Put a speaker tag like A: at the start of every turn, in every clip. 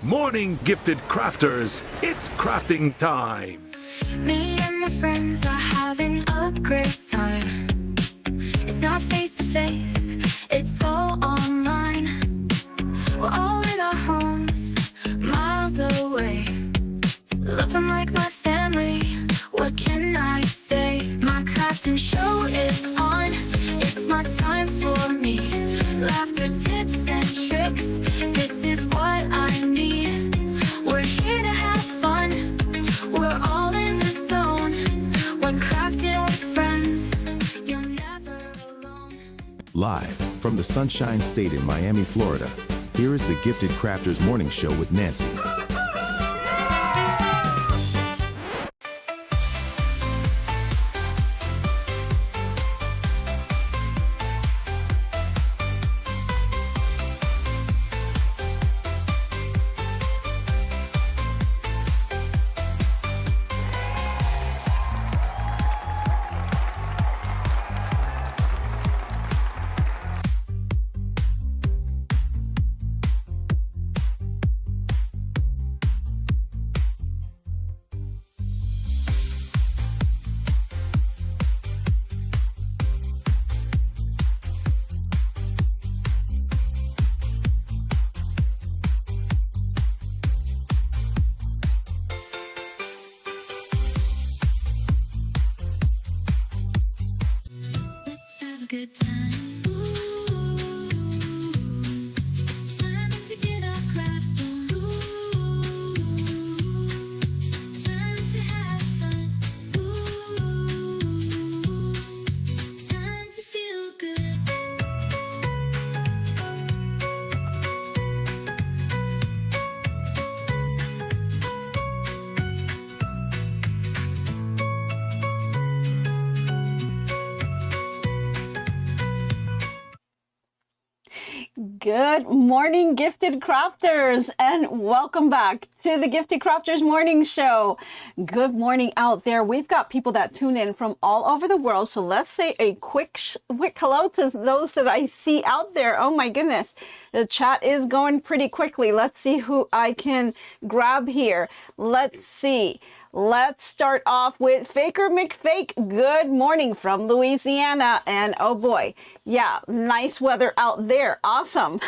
A: Morning, gifted crafters. It's crafting time.
B: Me and my friends are having a great time. It's not face to face, it's all online. We're all in our homes, miles away. Love them like my family, what can I say? My crafting show is on, it's my time for me. Laughter, tips and tricks, this is what I need. We're here to have fun, we're all in the zone. When crafting with friends, you're never alone.
C: Live from the Sunshine State in Miami, Florida, here is the Gifted Crafters Morning Show with Nancy.
B: Let's have a good time. Ooh, time to get our craft on. Ooh, time to have fun. Ooh, time to feel good.
D: Good morning, gifted crafters, and welcome back to the Gifted Crafters Morning Show. Good morning out there. We've got people that tune in from all over the world, so let's say a quick hello to those that I see out there. Oh my goodness, the chat is going pretty quickly. Let's see who I can grab here. Let's see. Let's start off with Faker McFake. Good morning from Louisiana. And oh boy, yeah, nice weather out there. Awesome.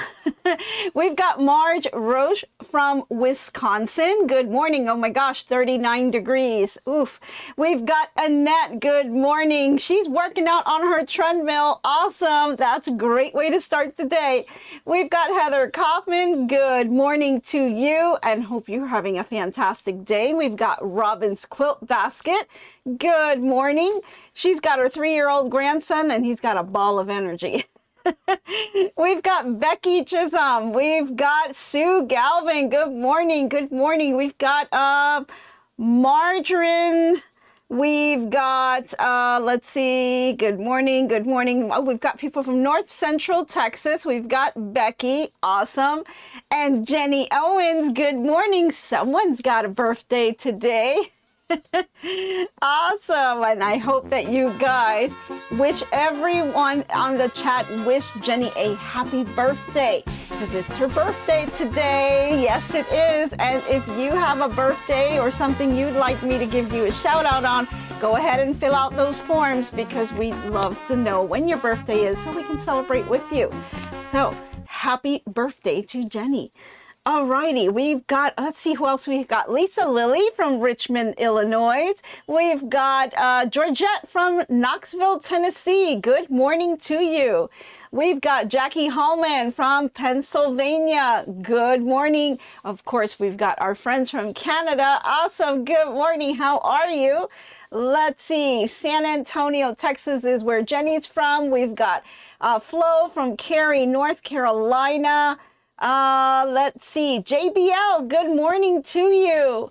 D: We've got Marge Roche from Wisconsin. Good morning. Oh my gosh, 39 degrees. Oof. We've got Annette. Good morning. She's working out on her treadmill. Awesome. That's a great way to start the day. We've got Heather Kaufman. Good morning to you and hope you're having a fantastic day. We've got Robin's Quilt Basket. Good morning. She's got her 3-year-old grandson and he's got a ball of energy. We've got Becky Chisholm. We've got Sue Galvin. Good morning. Good morning. We've got Margarine. We've got, let's see, good morning, good morning. Oh, we've got people from North Central Texas. We've got Becky, awesome. And Jenny Owens, good morning. Someone's got a birthday today. Awesome. And I hope that you guys wish everyone on the chat wish Jenny a happy birthday because it's her birthday today. Yes, it is. And if you have a birthday or something you'd like me to give you a shout out on, go ahead and fill out those forms because we'd love to know when your birthday is so we can celebrate with you. So happy birthday to Jenny. Alrighty, we've got, let's see who else we've got. Lisa Lilly from Richmond, Illinois. We've got Georgette from Knoxville, Tennessee. Good morning to you. We've got Jackie Hallman from Pennsylvania. Good morning. Of course, we've got our friends from Canada. Awesome. Good morning. How are you? Let's see. San Antonio, Texas is where Jenny's from. We've got Flo from Cary, North Carolina. Let's see, JBL, good morning to you.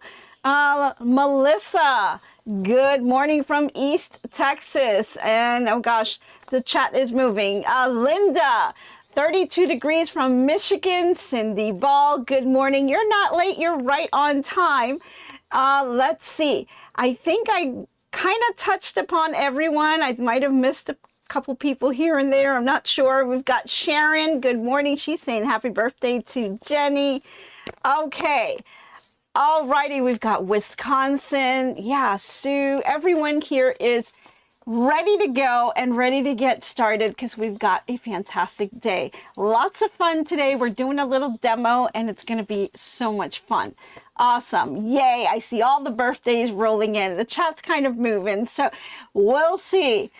D: Melissa, good morning from East Texas. And oh gosh, the chat is moving. Linda, 32 degrees from Michigan. Cindy Ball, good morning. You're not late, you're right on time. Let's see, I think I kind of touched upon everyone. I might have missed a couple people here and there. I'm not sure. We've got Sharon. Good morning. She's saying happy birthday to Jenny. Okay. Alrighty, we've got Wisconsin. Yeah, Sue. Everyone here is ready to go and ready to get started because we've got a fantastic day. Lots of fun today. We're doing a little demo and it's going to be so much fun. Awesome. Yay. I see all the birthdays rolling in. The chat's kind of moving, so we'll see.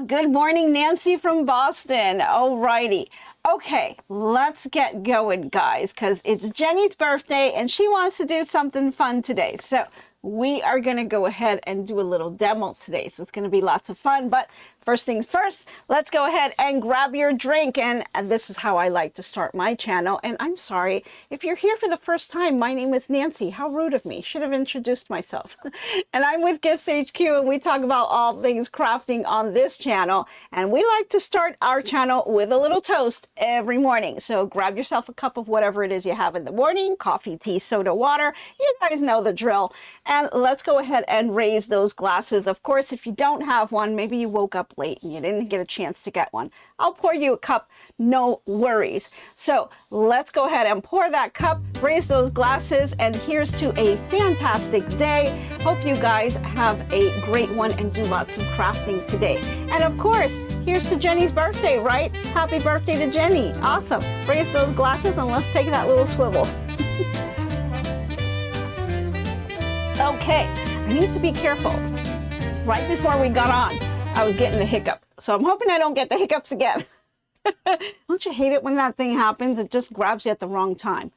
D: Good morning, Nancy from Boston. Alrighty. Okay, let's get going, guys, because it's Jenny's birthday and she wants to do something fun today. So we are going to go ahead and do a little demo today. So it's going to be lots of fun. But first things first, let's go ahead and grab your drink. And this is how I like to start my channel. And I'm sorry, if you're here for the first time, my name is Nancy. How rude of me. Should have introduced myself. And I'm with GiftsHQ, and we talk about all things crafting on this channel. And we like to start our channel with a little toast every morning. So grab yourself a cup of whatever it is you have in the morning, coffee, tea, soda, water. You guys know the drill. And let's go ahead and raise those glasses. Of course, if you don't have one, maybe you woke up late and you didn't get a chance to get one. I'll pour you a cup, no worries. So let's go ahead and pour that cup, raise those glasses, and here's to a fantastic day. Hope you guys have a great one and do lots of crafting today. And of course, here's to Jenny's birthday, right? Happy birthday to Jenny. Awesome. Raise those glasses and let's take that little swivel. Okay, I need to be careful. Right before we got on, I was getting the hiccups. So I'm hoping I don't get the hiccups again. Don't you hate it when that thing happens? It just grabs you at the wrong time.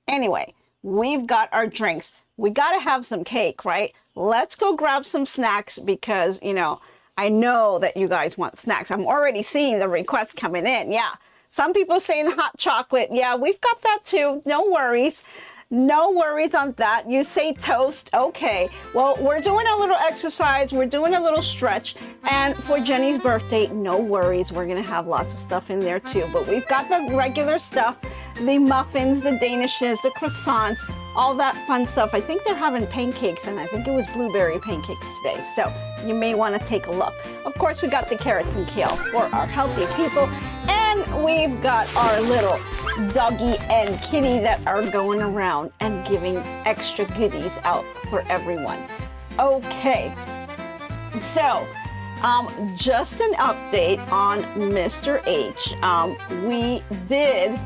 D: Anyway, we've got our drinks. We got to have some cake, right? Let's go grab some snacks because, you know, I know that you guys want snacks. I'm already seeing the requests coming in. Yeah, some people saying hot chocolate. Yeah, we've got that too. No worries. No worries on that. You say toast. Okay. Well, we're doing a little exercise. We're doing a little stretch. And for Jenny's birthday, no worries. We're going to have lots of stuff in there too. But we've got the regular stuff, the muffins, the danishes, the croissants, all that fun stuff. I think they're having pancakes, and I think it was blueberry pancakes today. So you may want to take a look. Of course, we got the carrots and kale for our healthy people. And we've got our little doggy and kitty that are going around and giving extra goodies out for everyone. Okay, so just an update on Mr. H. We did,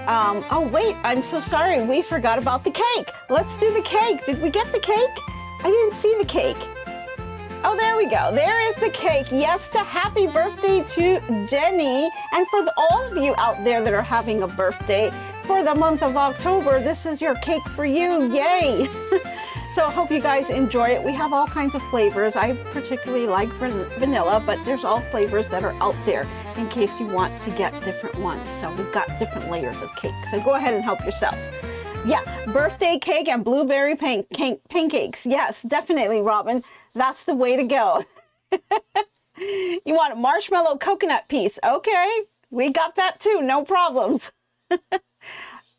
D: oh wait, I'm so sorry, we forgot about the cake. Let's do the cake. Did we get the cake? I didn't see the cake. Oh, there we go. There is the cake. Yes, to happy birthday to Jenny. And for all of you out there that are having a birthday for the month of October, this is your cake for you. Yay. So I hope you guys enjoy it. We have all kinds of flavors. I particularly like vanilla, but there's all flavors that are out there in case you want to get different ones. So we've got different layers of cake. So go ahead and help yourselves. Yeah, birthday cake and blueberry pancakes. Yes, definitely, Robin. That's the way to go. You want a marshmallow coconut piece. Okay, we got that too. No problems.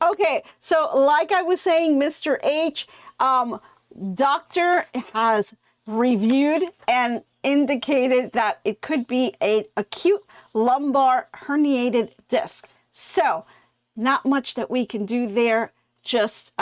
D: Okay, so like I was saying, Mr. H, doctor has reviewed and indicated that it could be an acute lumbar herniated disc. So not much that we can do there. Just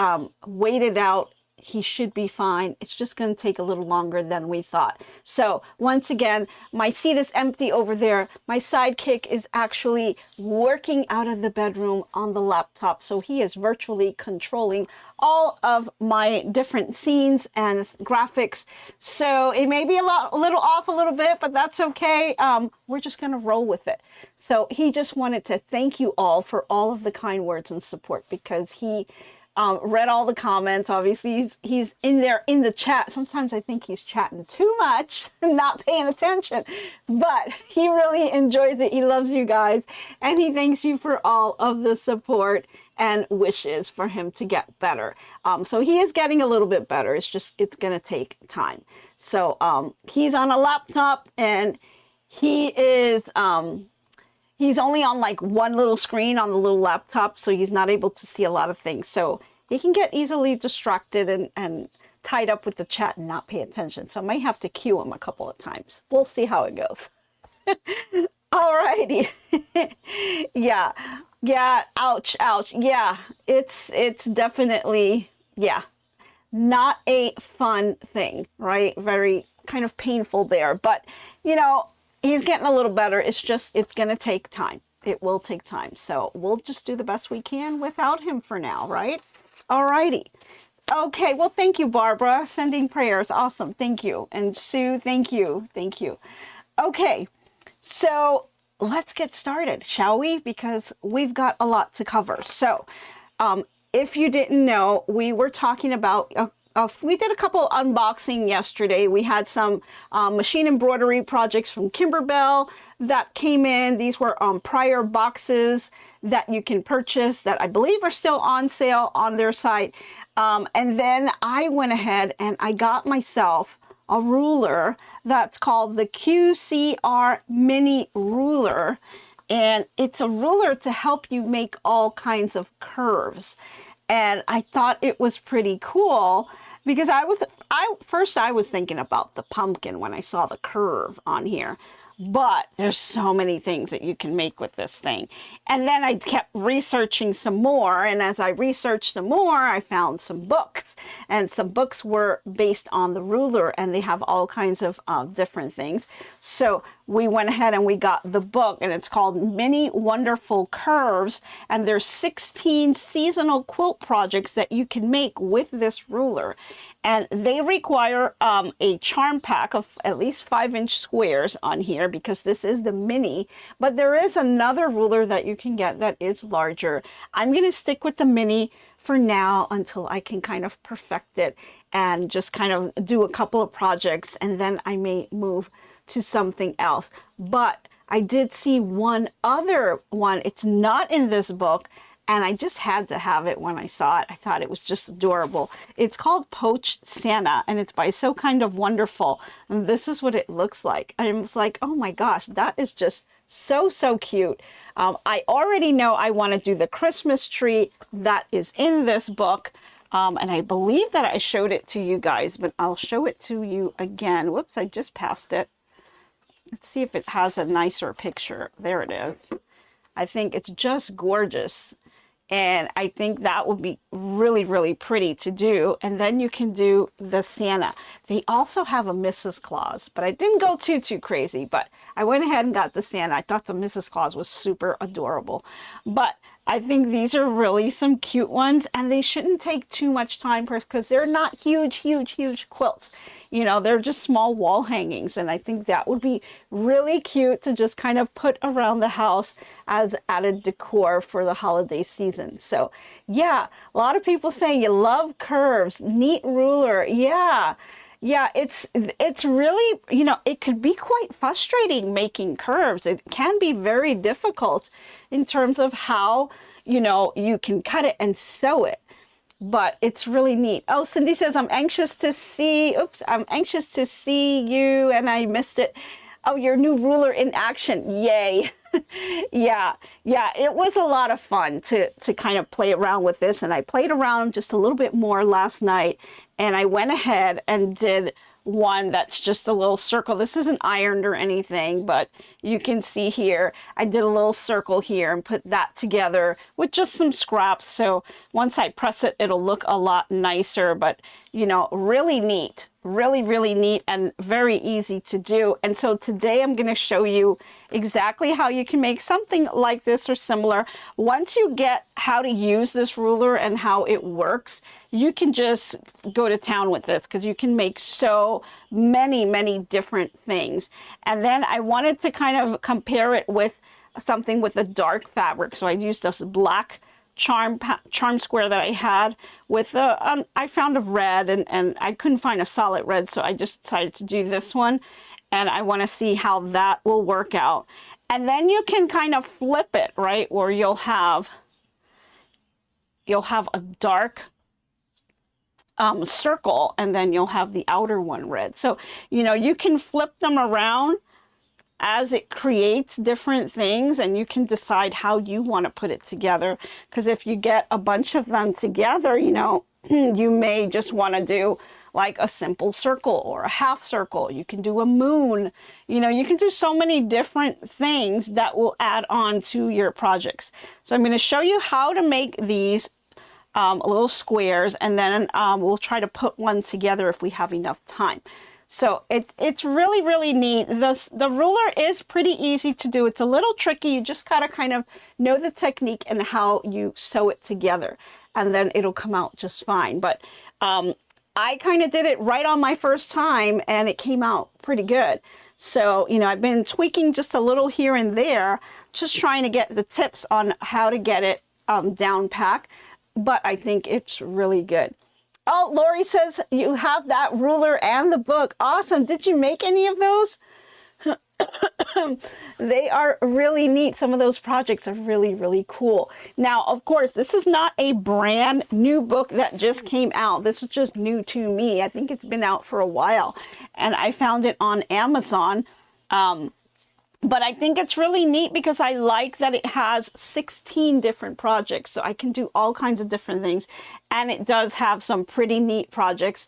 D: wait it out. He should be fine. It's just going to take a little longer than we thought. So once again, my seat is empty over there. My sidekick is actually working out of the bedroom on the laptop. So he is virtually controlling all of my different scenes and graphics. So it may be a little off a little bit, but that's okay. We're just going to roll with it. So he just wanted to thank you all for all of the kind words and support because he read all the comments. Obviously, he's in there in the chat. Sometimes I think he's chatting too much and not paying attention, but he really enjoys it. He loves you guys, and he thanks you for all of the support and wishes for him to get better. So he is getting a little bit better. It's going to take time. So he's on a laptop, and he is he's only on like one little screen on the little laptop, so he's not able to see a lot of things. So he can get easily distracted and tied up with the chat and not pay attention. So I might have to cue him a couple of times. We'll see how it goes. Alrighty. Yeah. Yeah. Ouch. Ouch. Yeah. It's definitely, yeah, not a fun thing, right? Very kind of painful there, but you know, he's getting a little better. It's just, it's going to take time. It will take time. So we'll just do the best we can without him for now, right? Alrighty. Okay. Well, thank you, Barbara. Sending prayers. Awesome. Thank you. And Sue, thank you. Thank you. Okay. So let's get started, shall we? Because we've got a lot to cover. So if you didn't know, we were talking about, we did a couple unboxing yesterday. We had some machine embroidery projects from Kimberbell that came in. These were prior boxes that you can purchase that I believe are still on sale on their site. And then I went ahead and I got myself a ruler that's called the QCR Mini Ruler. And it's a ruler to help you make all kinds of curves. And I thought it was pretty cool because first I was thinking about the pumpkin when I saw the curve on here. But there's so many things that you can make with this thing. And then I kept researching some more. And as I researched some more, I found some books. And some books were based on the ruler. And they have all kinds of different things. So we went ahead and we got the book. And it's called Many Wonderful Curves. And there's 16 seasonal quilt projects that you can make with this ruler. And they require a charm pack of at least 5-inch squares on here because this is the mini. But there is another ruler that you can get that is larger. I'm going to stick with the mini for now until I can kind of perfect it and just kind of do a couple of projects. And then I may move to something else. But I did see one other one. It's not in this book. And I just had to have it when I saw it. I thought it was just adorable. It's called Poached Santa, and it's by So Kind of Wonderful. And this is what it looks like. I was like, oh my gosh, that is just so, so cute. I already know I want to do the Christmas tree that is in this book. And I believe that I showed it to you guys, but I'll show it to you again. Whoops, I just passed it. Let's see if it has a nicer picture. There it is. I think it's just gorgeous. And I think that would be really, really pretty to do. And then you can do the Santa. They also have a Mrs. Claus, but I didn't go too crazy. But I went ahead and got the Santa. I thought the Mrs. Claus was super adorable. But I think these are really some cute ones. And they shouldn't take too much time because they're not huge quilts. You know, they're just small wall hangings. And I think that would be really cute to just kind of put around the house as added decor for the holiday season. So yeah, a lot of people saying you love curves, neat ruler. Yeah, it's really, you know, it could be quite frustrating making curves. It can be very difficult in terms of how, you know, you can cut it and sew it. But it's really neat. Oh, Cindy says, I'm anxious to see you, and I missed it. Oh, your new ruler in action. Yay. Yeah, it was a lot of fun to kind of play around with this. And I played around just a little bit more last night. And I went ahead and did one that's just a little circle. This isn't ironed or anything, but you can see here, I did a little circle here and put that together with just some scraps. So once I press it, it'll look a lot nicer, but you know, really neat, really neat and very easy to do. And so today I'm going to show you exactly how you can make something like this or similar. Once you get how to use this ruler and how it works, you can just go to town with this because you can make so many different things. And then I wanted to kind of compare it with something with a dark fabric. So I used this black charm square that I had with I found a red and I couldn't find a solid red, so I just decided to do this one, and I want to see how that will work out. And then you can kind of flip it, right, where you'll have a dark circle, and then you'll have the outer one red. So you know, you can flip them around as it creates different things, and you can decide how you want to put it together. Because if you get a bunch of them together, you know, you may just want to do like a simple circle or a half circle. You can do a moon. You know, you can do so many different things that will add on to your projects. So I'm going to show you how to make these little squares, and then we'll try to put one together if we have enough time. So it's really, really neat. The ruler is pretty easy to do. It's a little tricky. You just gotta kind of know the technique and how you sew it together, and then it'll come out just fine. But I kind of did it right on my first time, and it came out pretty good. So, you know, I've been tweaking just a little here and there, just trying to get the tips on how to get it down pack. But I think it's really good. Oh, Lori says you have that ruler and the book. Awesome. Did you make any of those? They are really neat. Some of those projects are really, really cool. Now, of course, this is not a brand new book that just came out. This is just new to me. I think it's been out for a while, and I found it on Amazon. But I think it's really neat because I like that it has 16 different projects. So I can do all kinds of different things. And it does have some pretty neat projects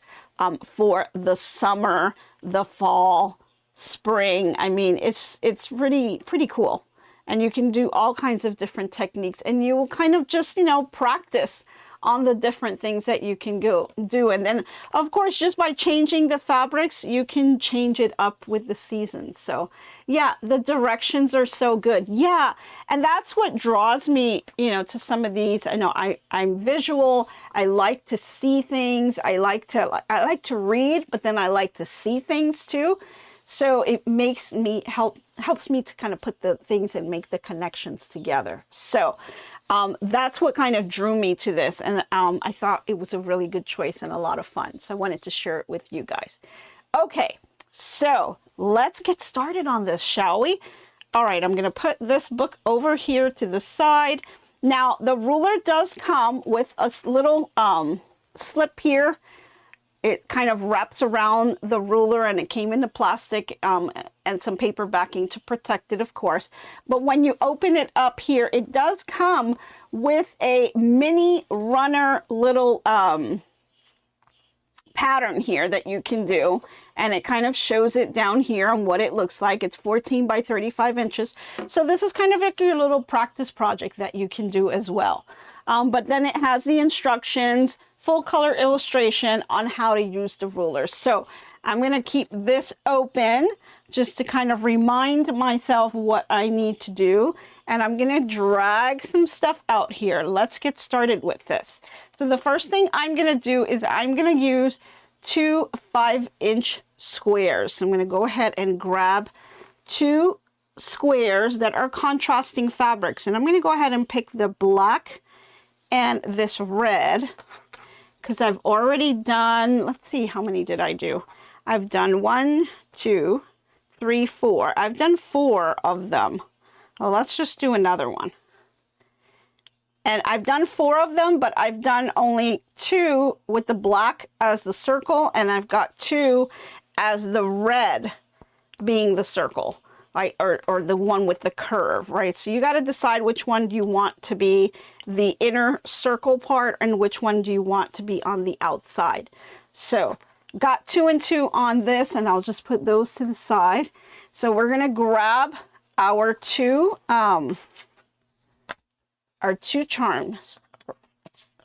D: for the summer, the fall, spring. I mean, it's pretty cool. And you can do all kinds of different techniques. And you will kind of just, you know, practice on the different things that you can do. And then, of course, just by changing the fabrics, you can change it up with the seasons. So yeah, the directions are so good. Yeah, and that's what draws me, you know, to some of these. I know I'm visual. I like to see things. I like to read, but then I like to see things too. So it makes me helps me to kind of put the things and make the connections together. So that's what kind of drew me to this, and I thought it was a really good choice and a lot of fun. So I wanted to share it with you guys. Okay, so let's get started on this, shall we? All right, I'm going to put this book over here to the side. Now, the ruler does come with a little slip here. It kind of wraps around the ruler, and it came in the plastic and some paper backing to protect it, of course. But when you open it up here, it does come with a mini runner little pattern here that you can do. And it kind of shows it down here on what it looks like. It's 14 by 35 inches. So this is kind of like your little practice project that you can do as well. But then it has the instructions, full color illustration on how to use the ruler. So I'm going to keep this open just to kind of remind myself what I need to do. And I'm going to drag some stuff out here. Let's get started with this. So the first thing I'm going to do is I'm going to use 2 5-inch squares. So I'm going to go ahead and grab 2 squares that are contrasting fabrics. And I'm going to go ahead and pick the black and this red, because I've already done, let's see, how many did I do? I've done 1, 2, 3, 4. I've done 4 of them. Well, let's just do another one. And I've done 4 of them, but I've done only 2 with the black as the circle, and I've got 2 as the red being the circle, right? Or the one with the curve, right? So you got to decide which one do you want to be the inner circle part and which one do you want to be on the outside. So got 2 and 2 on this, and I'll just put those to the side. So we're going to grab our two charms,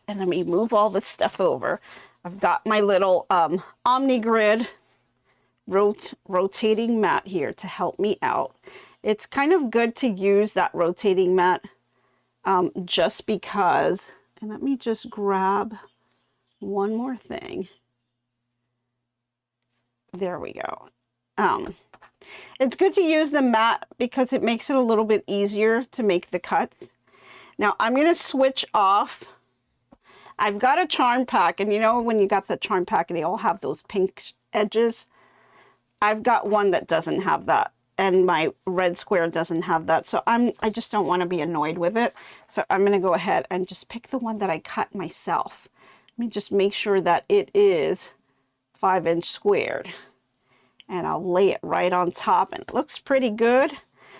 D: and let me move all this stuff over. I've got my little OmniGrid rotating mat here to help me out. It's kind of good to use that rotating mat just because, and let me just grab one more thing. There we go. It's good to use the mat because it makes it a little bit easier to make the cuts. Now I'm going to switch off. I've got a charm pack, and you know when you got the charm pack and they all have those pink edges, I've got one that doesn't have that, and my red square doesn't have that. So I just don't want to be annoyed with it. So I'm going to go ahead and just pick the one that I cut myself. Let me just make sure that it is 5-inch squared, and I'll lay it right on top, and it looks pretty good.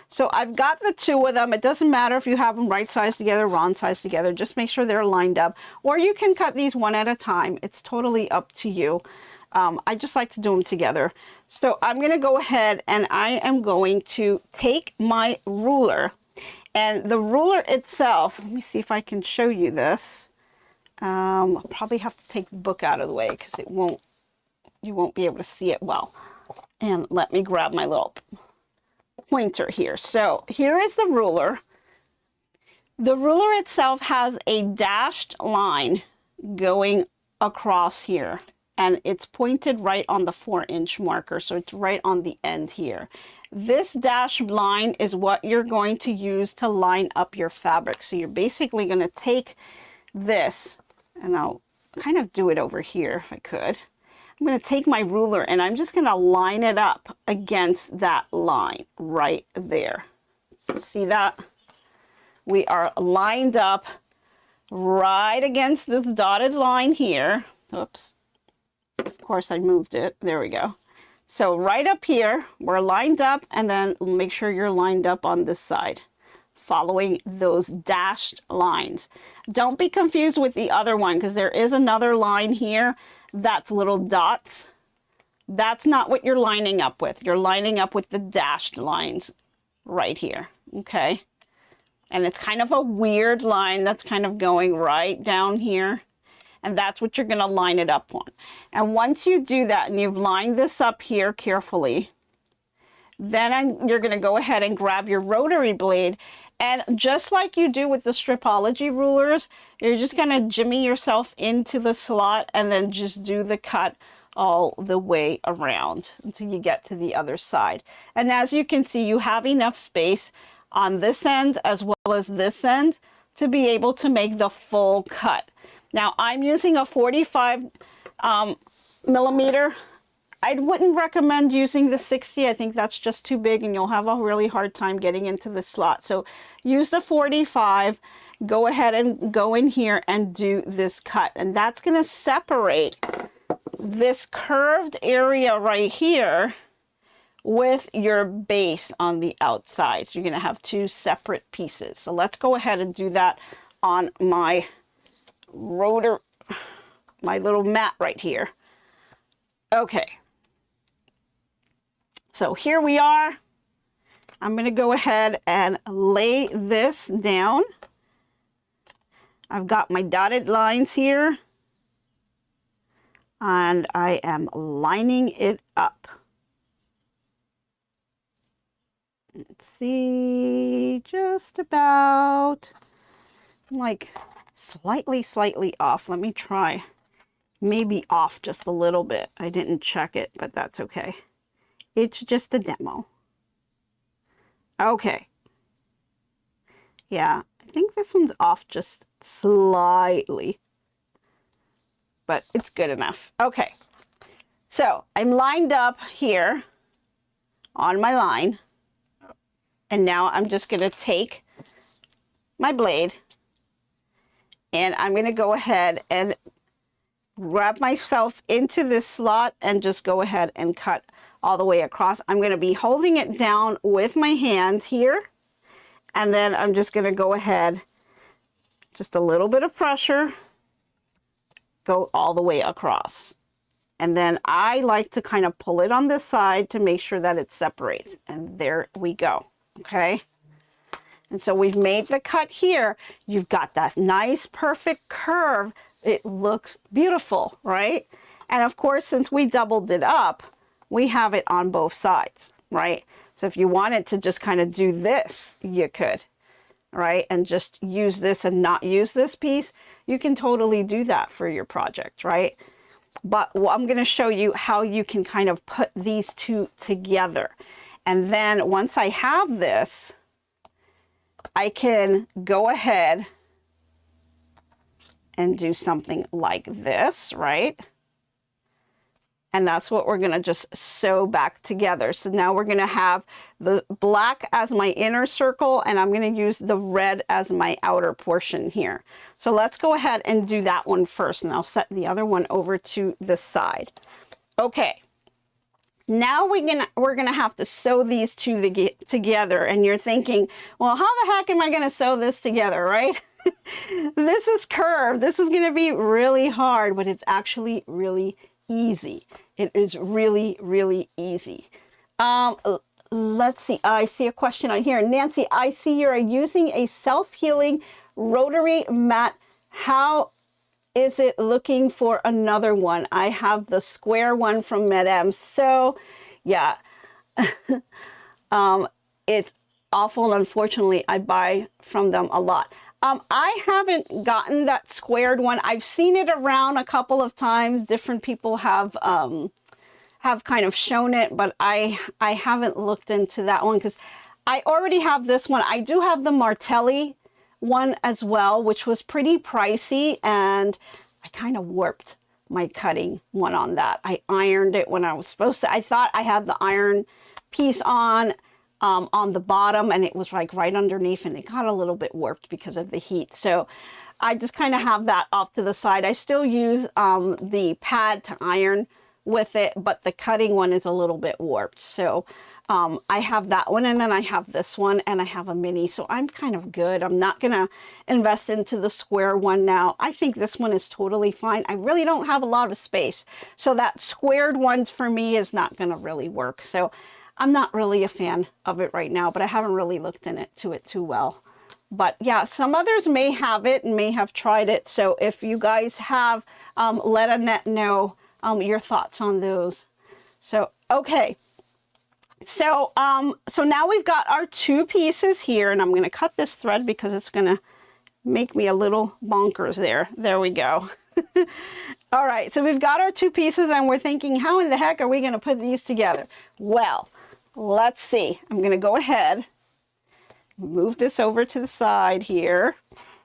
D: So I've got the 2 of them. It doesn't matter if you have them right size together, wrong size together. Just make sure they're lined up, or you can cut these one at a time. It's totally up to you. I just like to do them together. So I'm going to go ahead and I am going to take my ruler, and the ruler itself, let me see if I can show you this. I'll probably have to take the book out of the way because you won't be able to see it well. And let me grab my little pointer here. So here is the ruler. The ruler itself has a dashed line going across here, and it's pointed right on the 4-inch marker, so it's right on the end here. This dashed line is what you're going to use to line up your fabric. So you're basically going to take this, and I'll kind of do it over here if I could. I'm going to take my ruler and I'm just going to line it up against that line right there. See that? We are lined up right against this dotted line here. Oops. Of course I moved it. There we go. So right up here, we're lined up, and then make sure you're lined up on this side, following those dashed lines. Don't be confused with the other one, because there is another line here that's little dots. That's not what you're lining up with. You're lining up with the dashed lines right here, okay? And it's kind of a weird line that's kind of going right down here. And that's what you're going to line it up on. And once you do that and you've lined this up here carefully, then you're going to go ahead and grab your rotary blade. And just like you do with the Stripology rulers, you're just going to jimmy yourself into the slot and then just do the cut all the way around until you get to the other side. And as you can see, you have enough space on this end as well as this end to be able to make the full cut. Now I'm using a 45 millimeter. I wouldn't recommend using the 60. I think that's just too big and you'll have a really hard time getting into the slot. So use the 45, go ahead and go in here and do this cut. And that's going to separate this curved area right here with your base on the outside. So you're going to have two separate pieces. So let's go ahead and do that on my rotor, my little mat right here. Okay. So here we are. I'm going to go ahead and lay this down. I've got my dotted lines here, and I am lining it up. Let's see, just about like slightly off. Let me try. Maybe off just a little bit. I didn't check it, but that's okay. It's just a demo. Okay. Yeah, I think this one's off just slightly, but it's good enough. Okay. So I'm lined up here on my line. And now I'm just going to take my blade and I'm going to go ahead and grab myself into this slot and just go ahead and cut all the way across. I'm going to be holding it down with my hands here, and then I'm just going to go ahead, just a little bit of pressure, go all the way across. And then I like to kind of pull it on this side to make sure that it's separated. And there we go. Okay. And so we've made the cut here. You've got that nice, perfect curve. It looks beautiful, right? And of course, since we doubled it up, we have it on both sides, right? So if you wanted to just kind of do this, you could, right? And just use this and not use this piece, you can totally do that for your project, right? But I'm going to show you how you can kind of put these two together. And then once I have this, I can go ahead and do something like this, right? And that's what we're going to just sew back together. So now we're going to have the black as my inner circle, and I'm going to use the red as my outer portion here. So let's go ahead and do that one first, and I'll set the other one over to the side. Okay. Now we're gonna have to sew these two together, and you're thinking, well, how the heck am I gonna sew this together, right? This is curved. This is gonna be really hard, but it's actually really easy. It is really, really easy. Let's see. I see a question on here. Nancy, I see you're using a self-healing rotary mat. How is it looking for another one? I have the square one from Madame. So yeah, it's awful. And unfortunately, I buy from them a lot. I haven't gotten that squared one. I've seen it around a couple of times. Different people have kind of shown it, but I haven't looked into that one because I already have this one. I do have the Martelli one as well, which was pretty pricey, and I kind of warped my cutting one on that. I ironed it when I was supposed to. I thought I had the iron piece on the bottom, and it was like right underneath, and it got a little bit warped because of the heat. So I just kind of have that off to the side. I still use the pad to iron with it, but the cutting one is a little bit warped. So I have that one, and then I have this one, and I have a mini. So I'm kind of good. I'm not gonna invest into the square one now. I think this one is totally fine. I really don't have a lot of space, so that squared one for me is not gonna really work. So I'm not really a fan of it right now, but I haven't really looked into it too well. But yeah, some others may have it and may have tried it. So if you guys have, let Annette know your thoughts on those. So, okay. So, so now we've got our two pieces here, and I'm going to cut this thread because it's going to make me a little bonkers there. There we go. All right. So we've got our two pieces, and we're thinking, how in the heck are we going to put these together? Well, let's see. I'm going to go ahead, move this over to the side here,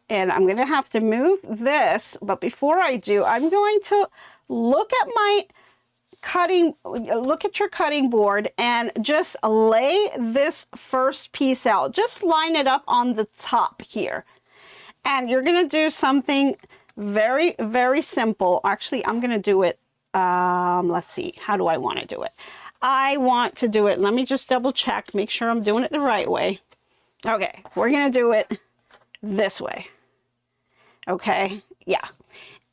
D: and I'm going to have to move this. But before I do, I'm going to look at my cutting, look at your cutting board and just lay this first piece out. Just line it up on the top here. And you're going to do something very, very simple. Actually, I'm going to do it. Let's see. How do I want to do it? I want to do it. Let me just double check, make sure I'm doing it the right way. Okay, we're going to do it this way. Okay, yeah.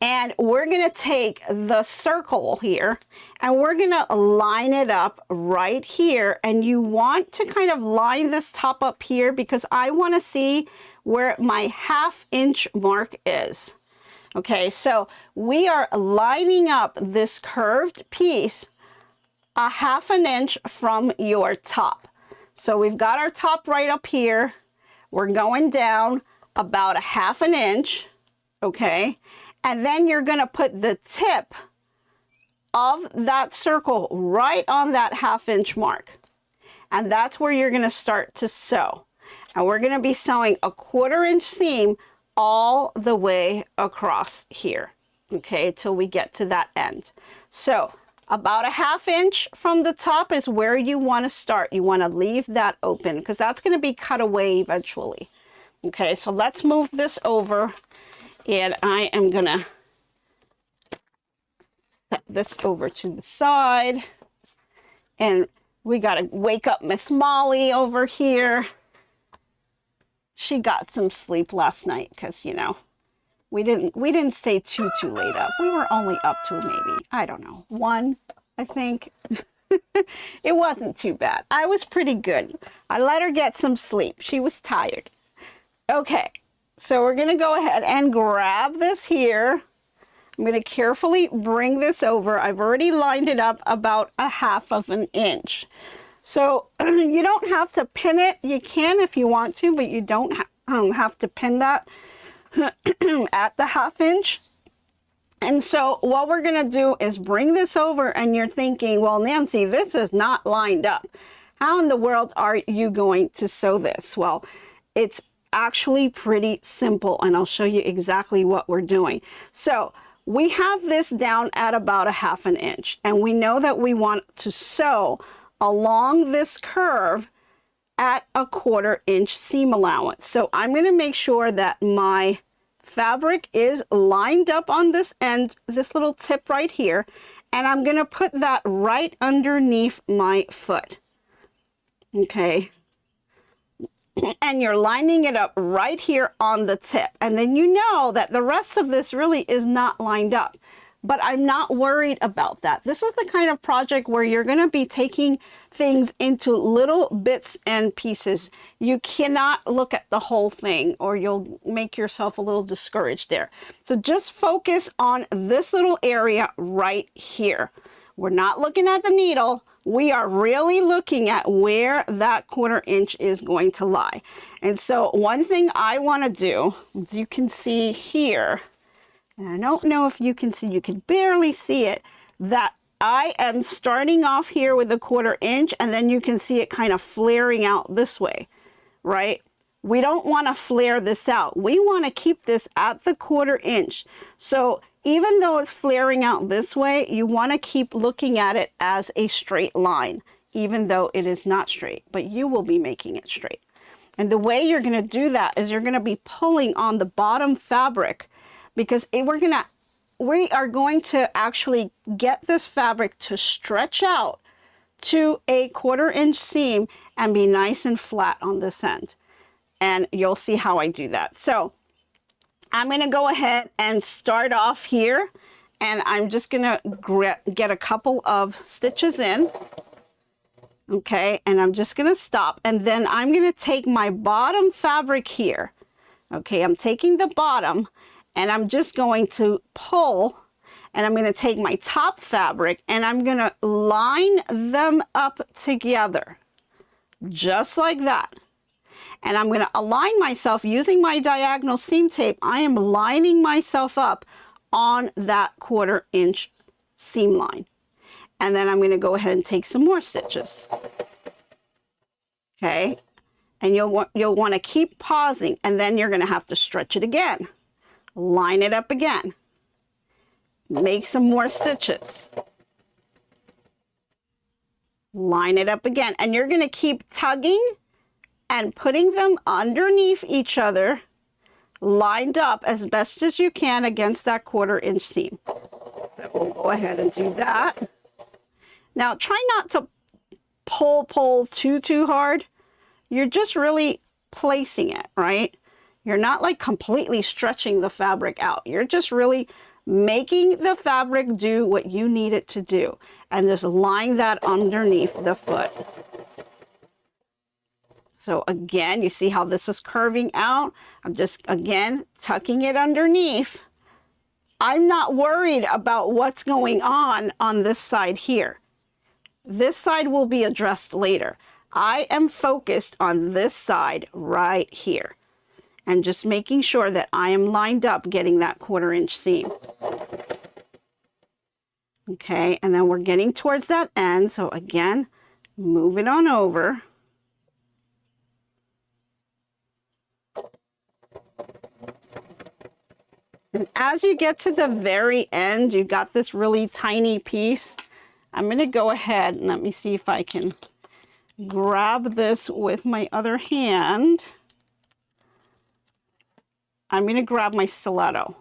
D: And we're going to take the circle here and we're going to line it up right here. And you want to kind of line this top up here because I want to see where my 1/2 inch mark is. Okay, so we are lining up this curved piece 1/2 inch from your top. So we've got our top right up here. We're going down about 1/2 inch. Okay. And then you're going to put the tip of that circle right on that 1/2 inch mark. And that's where you're going to start to sew. And we're going to be sewing a 1/4 inch seam all the way across here. Okay, till we get to that end. So about 1/2 inch from the top is where you want to start. You want to leave that open because that's going to be cut away eventually. Okay, so let's move this over. And I am going to set this over to the side. And we got to wake up Miss Molly over here. She got some sleep last night because, you know, we didn't stay too late up. We were only up to maybe, I don't know, 1, I think. It wasn't too bad. I was pretty good. I let her get some sleep. She was tired. Okay. So we're going to go ahead and grab this here. I'm going to carefully bring this over. I've already lined it up about 1/2 inch. So you don't have to pin it. You can if you want to, but you don't have to pin that at the 1/2 inch. And so what we're going to do is bring this over, and you're thinking, well, Nancy, this is not lined up. How in the world are you going to sew this? Well, it's actually pretty simple, and I'll show you exactly what we're doing. So we have this down at about 1/2 inch, and we know that we want to sew along this curve at a 1/4 inch seam allowance. So I'm going to make sure that my fabric is lined up on this end, this little tip right here, and I'm going to put that right underneath my foot. Okay. And you're lining it up right here on the tip. And then you know that the rest of this really is not lined up. but I'm not worried about that. This is the kind of project where you're going to be taking things into little bits and pieces. You cannot look at the whole thing or you'll make yourself a little discouraged there. So just focus on this little area right here. We're not looking at the needle. We are really looking at where that 1/4 inch is going to lie. And so one thing I want to do, as you can see here, and I don't know if you can see, you can barely see it, that I am starting off here with a 1/4 inch, and then you can see it kind of flaring out this way, right? We don't want to flare this out. We want to keep this at the 1/4 inch. So even though it's flaring out this way, you want to keep looking at it as a straight line, even though it is not straight, but you will be making it straight. And the way you're going to do that is you're going to be pulling on the bottom fabric, because we are going to actually get this fabric to stretch out to a 1/4 inch seam and be nice and flat on this end. And you'll see how I do that. So I'm going to go ahead and start off here, and I'm just going to get a couple of stitches in. Okay, and I'm just going to stop, and then I'm going to take my bottom fabric here. Okay, I'm taking the bottom, and I'm just going to pull, and I'm going to take my top fabric, and I'm going to line them up together, just like that. And I'm going to align myself using my diagonal seam tape. I am lining myself up on that 1/4 inch seam line. And then I'm going to go ahead and take some more stitches. Okay. And you'll want to keep pausing, and then you're going to have to stretch it again. Line it up again. Make some more stitches. Line it up again. And you're going to keep tugging and putting them underneath each other, lined up as best as you can against that 1/4 inch seam. So we'll go ahead and do that. Now try not to pull too hard. You're just really placing it, right? You're not like completely stretching the fabric out. You're just really making the fabric do what you need it to do, and just line that underneath the foot. So again, you see how this is curving out? I'm just, again, tucking it underneath. I'm not worried about what's going on this side here. This side will be addressed later. I am focused on this side right here, and just making sure that I am lined up getting that 1/4 inch seam. Okay, and then we're getting towards that end. So again, move it on over. And as you get to the very end, you've got this really tiny piece. I'm going to go ahead and let me see if I can grab this with my other hand. I'm going to grab my stiletto,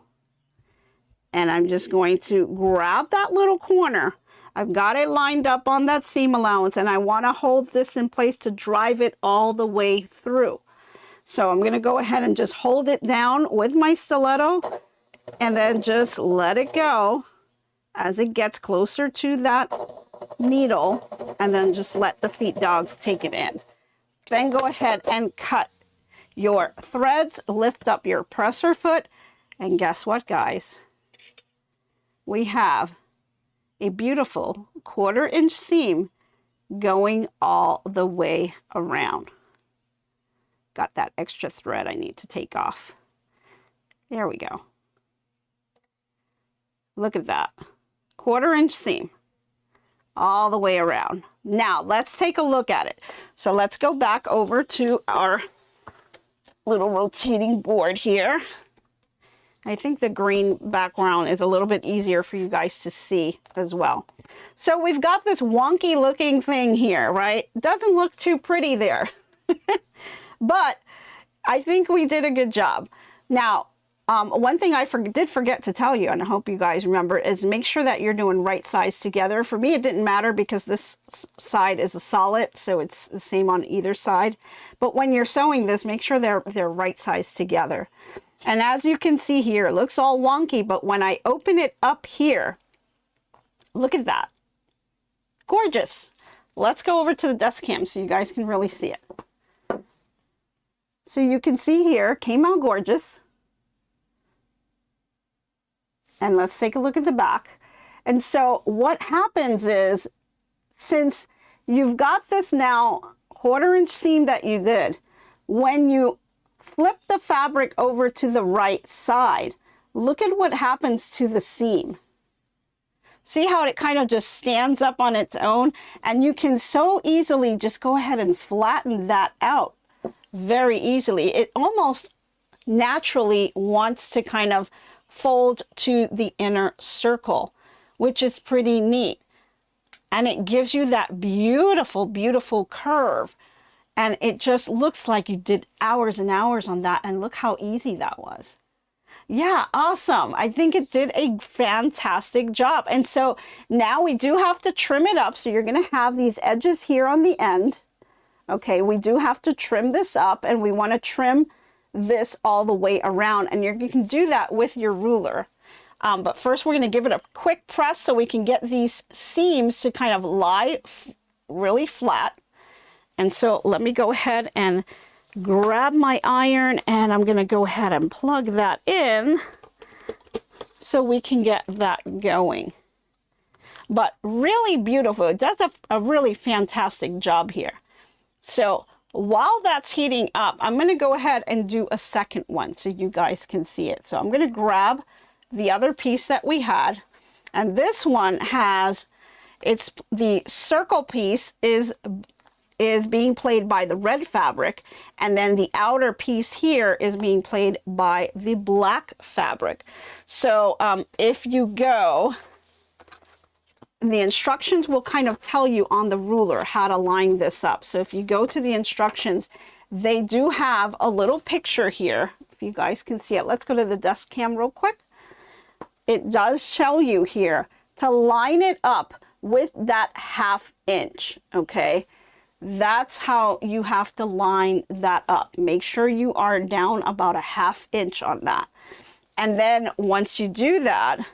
D: and I'm just going to grab that little corner. I've got it lined up on that seam allowance, and I want to hold this in place to drive it all the way through. So I'm going to go ahead and just hold it down with my stiletto, and then just let it go as it gets closer to that needle, and then just let the feed dogs take it in. Then go ahead and cut your threads, lift up your presser foot, and guess what, guys? We have a beautiful 1/4 inch seam going all the way around. Got that extra thread I need to take off. There we go. Look at that. 1/4 inch seam all the way around. Now let's take a look at it. So let's go back over to our little rotating board here. I think the green background is a little bit easier for you guys to see as well. So we've got this wonky looking thing here, right? Doesn't look too pretty there. But I think we did a good job. Now, one thing I did forget to tell you, and I hope you guys remember, is make sure that you're doing right sides together. For me, it didn't matter because this side is a solid, so it's the same on either side. But when you're sewing this, make sure they're right sides together. And as you can see here, it looks all wonky, but when I open it up here, look at that. Gorgeous. Let's go over to the desk cam so you guys can really see it. So you can see here, came out gorgeous. And let's take a look at the back. And so what happens is, since you've got this now 1/4 inch seam that you did, when you flip the fabric over to the right side, look at what happens to the seam. See how it kind of just stands up on its own? And you can so easily just go ahead and flatten that out very easily. It almost naturally wants to kind of fold to the inner circle, which is pretty neat. And it gives you that beautiful, beautiful curve. And it just looks like you did hours and hours on that. And look how easy that was. Yeah, awesome. I think it did a fantastic job. And so now we do have to trim it up. So you're going to have these edges here on the end. Okay, we do have to trim this up, and we want to trim this all the way around. And you can do that with your ruler. But first we're going to give it a quick press so we can get these seams to kind of lie really flat. And so let me go ahead and grab my iron, and I'm going to go ahead and plug that in so we can get that going. But really beautiful. It does a really fantastic job here. So while that's heating up, I'm going to go ahead and do a second one so you guys can see it. So I'm going to grab the other piece that we had, and this one has, it's the circle piece is being played by the red fabric, and then the outer piece here is being played by the black fabric. So if you go, the instructions will kind of tell you on the ruler how to line this up. So if you go to the instructions, they do have a little picture here, if you guys can see it. Let's go to the desk cam real quick. It does tell you here to line it up with that 1/2 inch, okay? That's how you have to line that up. Make sure you are down about a 1/2 inch on that. And then once you do that,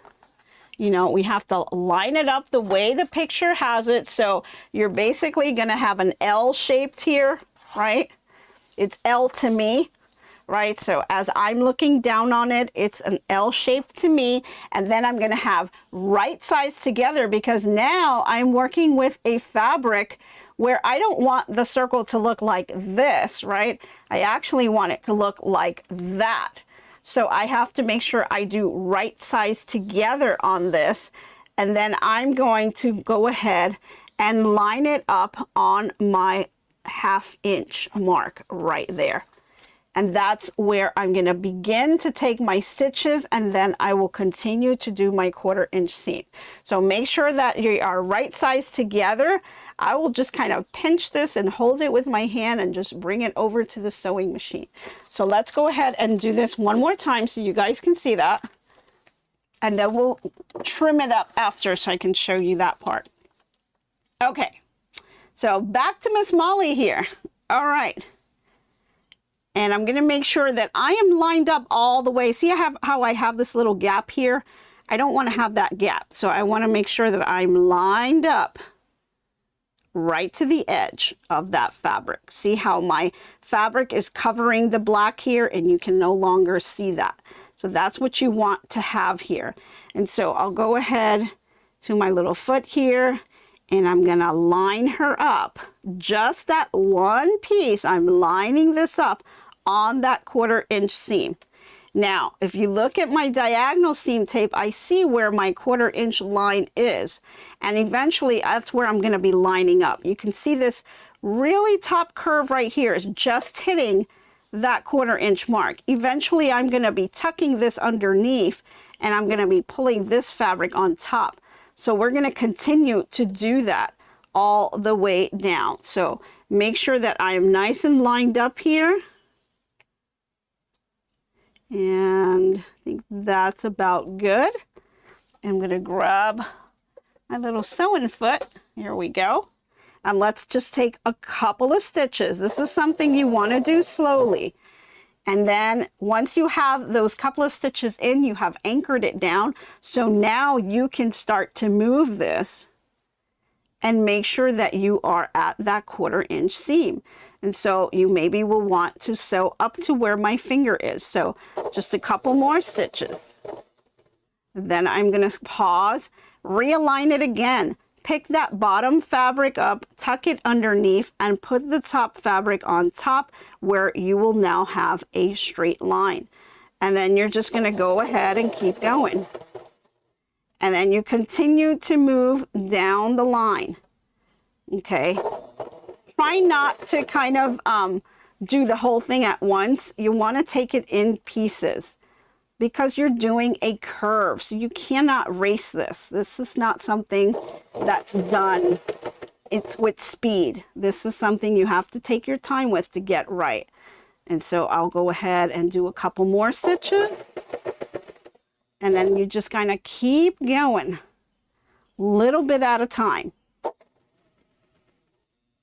D: you know, we have to line it up the way the picture has it. So you're basically going to have an L shaped here, right? It's L to me. Right, so as I'm looking down on it, it's an L shape to me, and then I'm going to have right sides together, because now I'm working with a fabric where I don't want the circle to look like this, right? I actually want it to look like that. So I have to make sure I do right sides together on this, and then I'm going to go ahead and line it up on my 1/2 inch mark right there. And that's where I'm going to begin to take my stitches, and then I will continue to do my 1/4 inch seam. So make sure that you are right sides together. I will just kind of pinch this and hold it with my hand and just bring it over to the sewing machine. So let's go ahead and do this one more time so you guys can see that. And then we'll trim it up after so I can show you that part. Okay, so back to Miss Molly here. All right. And I'm going to make sure that I am lined up all the way. See how I have this little gap here? I don't want to have that gap. So I want to make sure that I'm lined up right to the edge of that fabric. See how my fabric is covering the black here, and you can no longer see that. So that's what you want to have here. And so I'll go ahead to my little foot here, and I'm going to line her up. Just that one piece, I'm lining this up on that 1/4 inch seam. Now, if you look at my diagonal seam tape, I see where my 1/4 inch line is. And eventually, that's where I'm going to be lining up. You can see this really top curve right here is just hitting that 1/4 inch mark. Eventually, I'm going to be tucking this underneath, and I'm going to be pulling this fabric on top. So we're going to continue to do that all the way down. So make sure that I am nice and lined up here. And I think that's about good. I'm going to grab my little sewing foot. Here we go. And let's just take a couple of stitches. This is something you want to do slowly. And then once you have those couple of stitches in, you have anchored it down. So now you can start to move this and make sure that you are at that 1/4 inch seam. And so you maybe will want to sew up to where my finger is. So just a couple more stitches. Then I'm going to pause, realign it again. Pick that bottom fabric up, tuck it underneath, and put the top fabric on top where you will now have a straight line. And then you're just going to go ahead and keep going. And then you continue to move down the line. Okay. Try not to kind of do the whole thing at once. You want to take it in pieces, because you're doing a curve. So you cannot race this. This is not something that's done with speed. This is something you have to take your time with to get right. And so I'll go ahead and do a couple more stitches. And then you just kind of keep going, little bit at a time.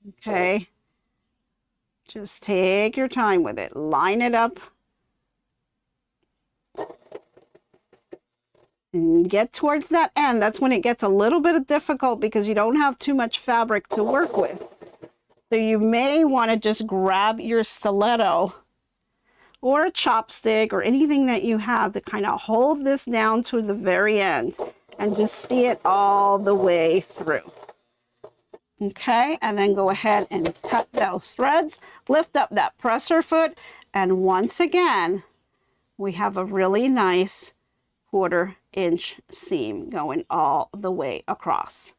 D: Okay. Just take your time with it. Line it up. And get towards that end. That's when it gets a little bit difficult because you don't have too much fabric to work with. So you may want to just grab your stiletto or a chopstick or anything that you have to kind of hold this down to the very end and just see it all the way through. Okay, and then go ahead and cut those threads, lift up that presser foot, and once again, we have a really nice 1/4 inch seam going all the way across.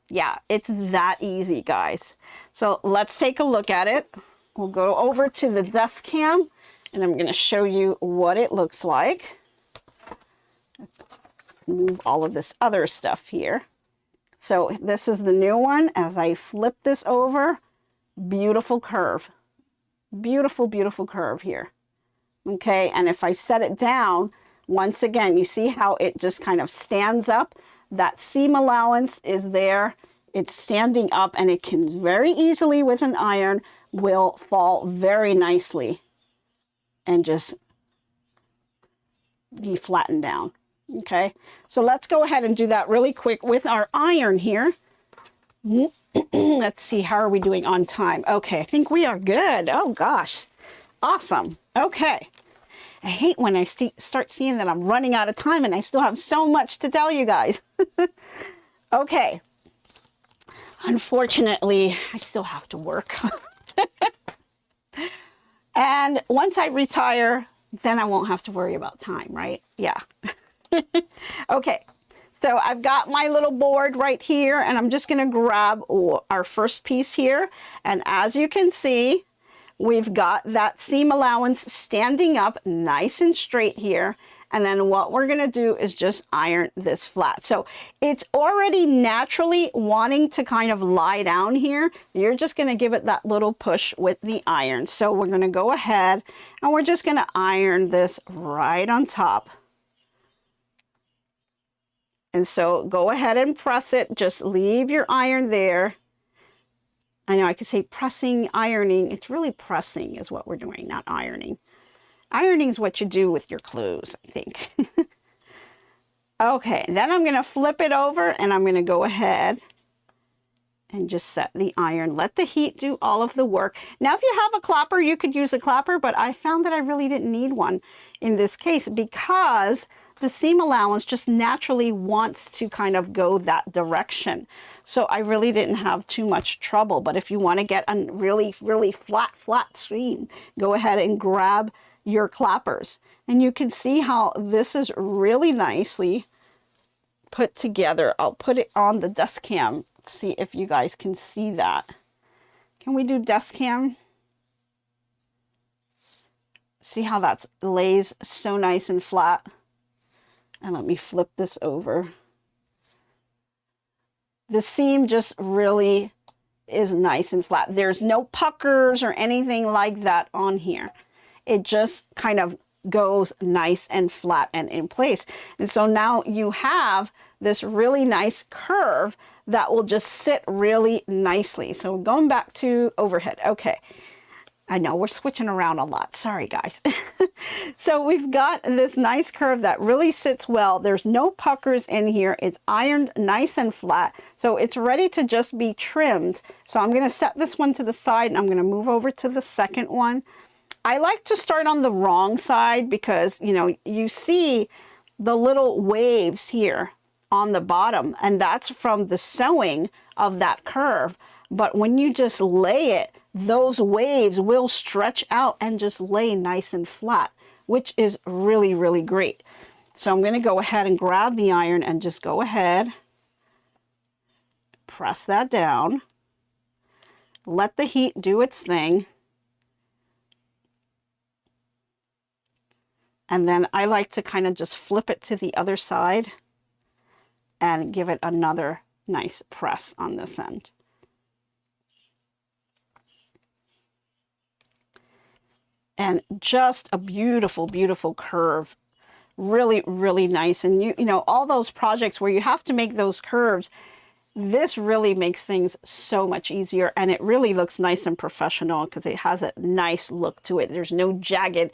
D: Yeah, it's that easy, guys. So let's take a look at it. We'll go over to the dust cam and I'm going to show you what it looks like. Move all of this other stuff here. So this is the new one. As I flip this over, beautiful curve. Beautiful, beautiful curve here. Okay, and if I set it down, once again, you see how it just kind of stands up. That seam allowance is there. It's standing up and it can very easily with an iron will fall very nicely and just be flattened down. Okay, so let's go ahead and do that really quick with our iron here. Let's see, how are we doing on time? Okay, I think we are good. Oh gosh, awesome. Okay. I hate when I start seeing that I'm running out of time and I still have so much to tell you guys. Okay. Unfortunately, I still have to work. And once I retire, then I won't have to worry about time, right? Yeah. Okay. So I've got my little board right here and I'm just going to grab our first piece here. And as you can see, we've got that seam allowance standing up nice and straight here. And then what we're going to do is just iron this flat. So it's already naturally wanting to kind of lie down here. You're just going to give it that little push with the iron. So we're going to go ahead and we're just going to iron this right on top. And so go ahead and press it. Just leave your iron there. I know I could say pressing, ironing. It's really pressing is what we're doing, not ironing. Ironing is what you do with your clothes, I think. Okay, then I'm going to flip it over and I'm going to go ahead and just set the iron. Let the heat do all of the work. Now, if you have a clapper, you could use a clapper, but I found that I really didn't need one in this case because the seam allowance just naturally wants to kind of go that direction. So I really didn't have too much trouble. But if you want to get a really, really flat seam, go ahead and grab your clappers. And you can see how this is really nicely put together. I'll put it on the dust cam. See if you guys can see that. Can we do dust cam? See how that lays so nice and flat? And let me flip this over. The seam just really is nice and flat. There's no puckers or anything like that on here. It just kind of goes nice and flat and in place. And so now you have this really nice curve that will just sit really nicely. So going back to overhead. Okay. I know we're switching around a lot. Sorry, guys. So we've got this nice curve that really sits well. There's no puckers in here. It's ironed nice and flat. So it's ready to just be trimmed. So I'm going to set this one to the side and I'm going to move over to the second one. I like to start on the wrong side because, you know, you see the little waves here on the bottom, and that's from the sewing of that curve. But when you just lay it, those waves will stretch out and just lay nice and flat, which is really, really great. So I'm going to go ahead and grab the iron and just go ahead, press that down, let the heat do its thing. And then I like to kind of just flip it to the other side and give it another nice press on this end. And just a beautiful, beautiful curve. Really, really nice. And you know, all those projects where you have to make those curves, this really makes things so much easier, and it really looks nice and professional because it has a nice look to it. There's no jagged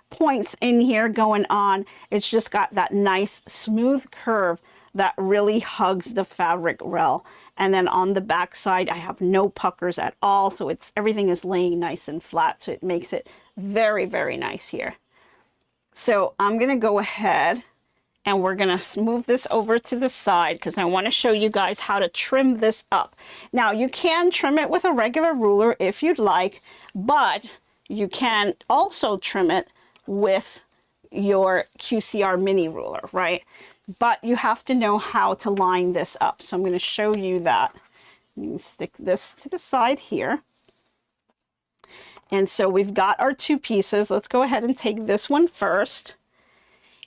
D: points in here going on. It's just got that nice smooth curve that really hugs the fabric well. And then on the back side, I have no puckers at all. So everything is laying nice and flat. So it makes it very, very nice here. So I'm going to go ahead and we're going to move this over to the side because I want to show you guys how to trim this up. Now you can trim it with a regular ruler if you'd like, but you can also trim it with your QCR Mini Ruler, right? But you have to know how to line this up. So I'm going to show you that. You can stick this to the side here. And so we've got our two pieces. Let's go ahead and take this one first.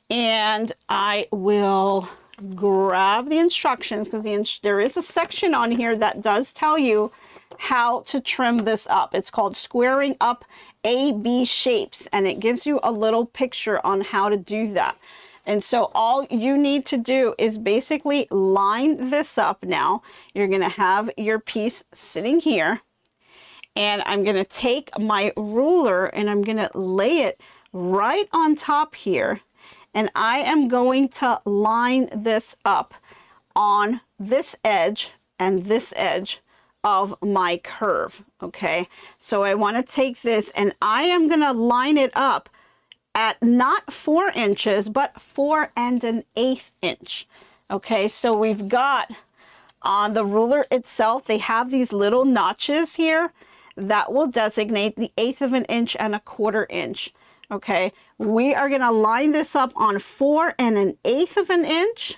D: And I will grab the instructions because there is a section on here that does tell you how to trim this up. It's called Squaring Up A-B Shapes, and it gives you a little picture on how to do that. And so all you need to do is basically line this up now. You're going to have your piece sitting here, and I'm going to take my ruler and I'm going to lay it right on top here, and I am going to line this up on this edge and this edge of my curve. Okay, so I want to take this and I am going to line it up at not 4 inches, but 4 1/8 inch. Okay, so we've got on the ruler itself, they have these little notches here that will designate the 1/8 of an inch and 1/4 inch. Okay, we are going to line this up on 4 1/8 of an inch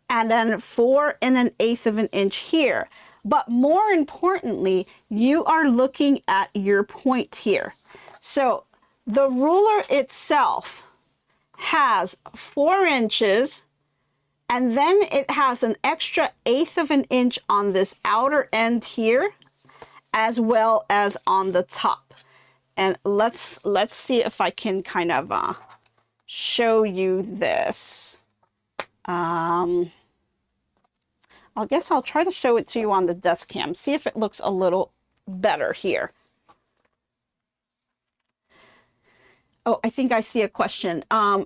D: and then 4 1/8 of an inch here. But more importantly, you are looking at your point here. So the ruler itself has 4 inches, and then it has an extra 1/8 of an inch on this outer end here, as well as on the top. And let's see if I can kind of show you this. I guess I'll try to show it to you on the desk cam. See if it looks a little better here. Oh, I think I see a question.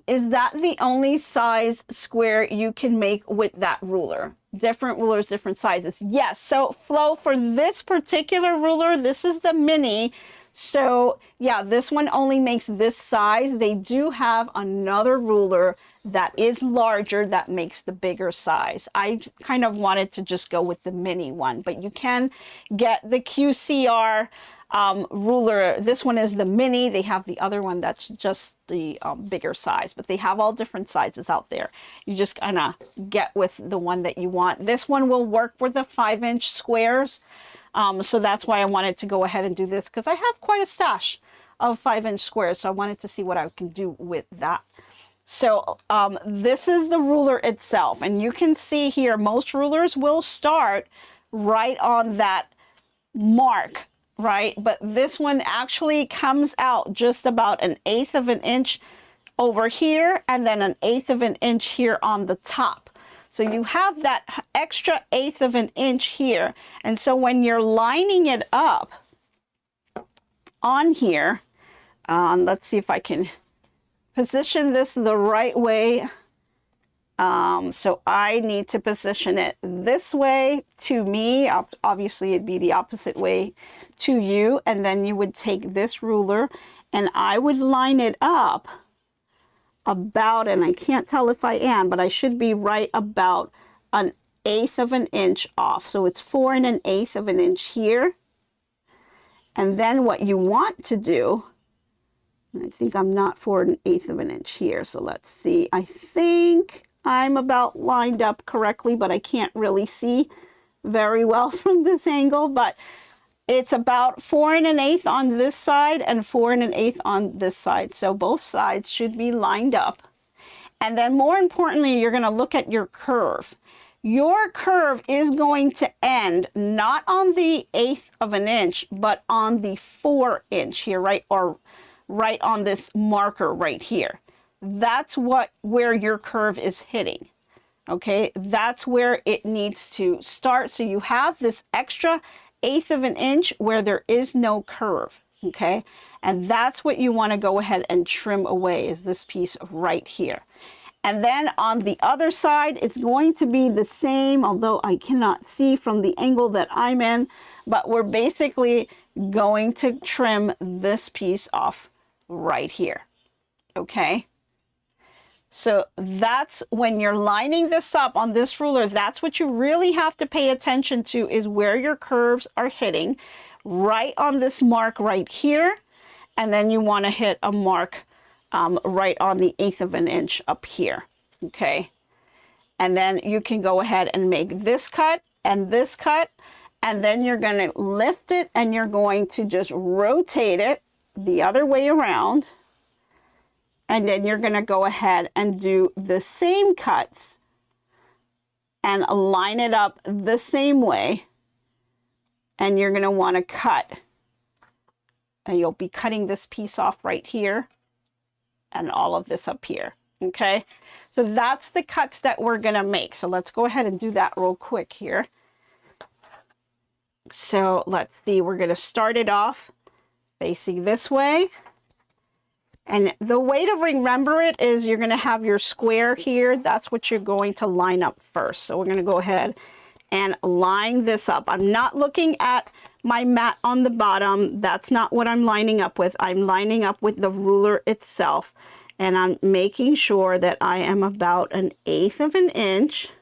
D: Is that the only size square you can make with that ruler? Different rulers, different sizes. Yes. So Flo, for this particular ruler, this is the mini. So yeah, this one only makes this size. They do have another ruler that is larger that makes the bigger size. I kind of wanted to just go with the mini one, but you can get the QCR ruler. This one is the mini. They have the other one that's just the bigger size, but they have all different sizes out there. You just kind of get with the one that you want. This one will work with the 5-inch squares. So that's why I wanted to go ahead and do this, because I have quite a stash of 5-inch squares. So I wanted to see what I can do with that. So this is the ruler itself. And you can see here, most rulers will start right on that mark, right? But this one actually comes out just about 1/8 of an inch over here, and then 1/8 of an inch here on the top. So you have that extra 1/8 of an inch here. And so when you're lining it up, on here. Let's see if I can position this the right way. So I need to position it this way to me. Obviously, it'd be the opposite way to you. And then you would take this ruler and I would line it up about, and I can't tell if I am, but I should be right about 1/8 of an inch off. So it's 4 1/8 of an inch here. And then what you want to do, I think I'm not 4 1/8 of an inch here. So let's see. I think I'm about lined up correctly, but I can't really see very well from this angle, but it's about 4 1/8 on this side and 4 1/8 on this side. So both sides should be lined up. And then more importantly, you're going to look at your curve. Your curve is going to end not on the 1/8 of an inch, but on the 4 inch here, right? Or right on this marker right here. That's where your curve is hitting. Okay, that's where it needs to start. So you have this extra 1/8 of an inch where there is no curve. Okay, and that's what you want to go ahead and trim away, is this piece right here. And then on the other side, it's going to be the same, although I cannot see from the angle that I'm in, but we're basically going to trim this piece off right here. Okay. So that's when you're lining this up on this ruler, that's what you really have to pay attention to, is where your curves are hitting, right on this mark right here. And then you want to hit a mark right on the 1/8 of an inch up here. Okay. And then you can go ahead and make this cut and this cut. And then you're going to lift it and you're going to just rotate it the other way around. And then you're going to go ahead and do the same cuts and line it up the same way. And you're going to want to cut. And you'll be cutting this piece off right here and all of this up here. Okay. So that's the cuts that we're going to make. So let's go ahead and do that real quick here. So let's see, we're going to start it off facing this way. And the way to remember it is you're going to have your square here. That's what you're going to line up first. So we're going to go ahead and line this up. I'm not looking at my mat on the bottom. That's not what I'm lining up with. I'm lining up with the ruler itself. And I'm making sure that I am about 1/8 of an inch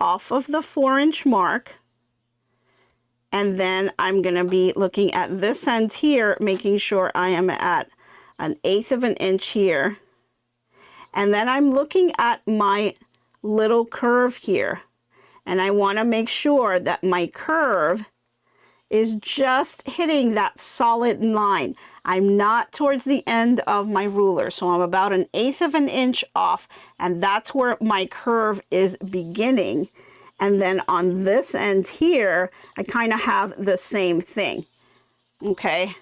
D: off of the 4 inch mark. And then I'm going to be looking at this end here, making sure I am at 1/8 of an inch here. And then I'm looking at my little curve here. And I want to make sure that my curve is just hitting that solid line. I'm not towards the end of my ruler. So I'm about 1/8 of an inch off. And that's where my curve is beginning. And then on this end here, I kind of have the same thing. Okay.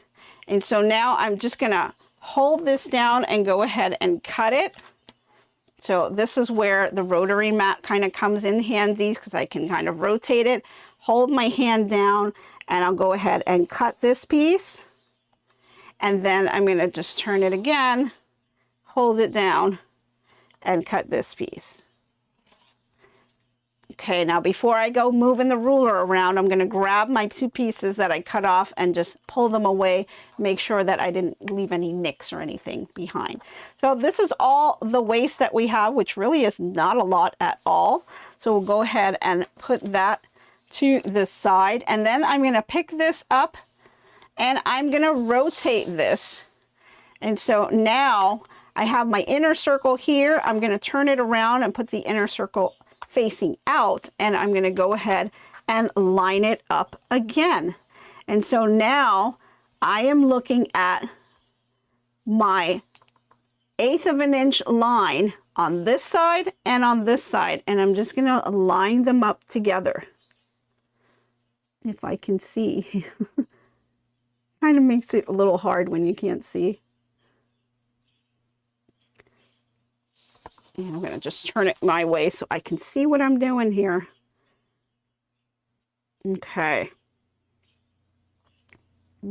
D: And so now I'm just going to hold this down and go ahead and cut it. So this is where the rotary mat kind of comes in handy, because I can kind of rotate it, hold my hand down, and I'll go ahead and cut this piece. And then I'm going to just turn it again, hold it down, and cut this piece. Okay, now before I go moving the ruler around, I'm going to grab my 2 pieces that I cut off and just pull them away, make sure that I didn't leave any nicks or anything behind. So this is all the waste that we have, which really is not a lot at all. So we'll go ahead and put that to the side. And then I'm going to pick this up and I'm going to rotate this. And so now I have my inner circle here. I'm going to turn it around and put the inner circle facing out, and I'm going to go ahead and line it up again. And so now I am looking at my 1/8 of an inch line on this side and on this side, and I'm just going to line them up together. If I can see. Kind of makes it a little hard when you can't see. And I'm going to just turn it my way so I can see what I'm doing here. Okay.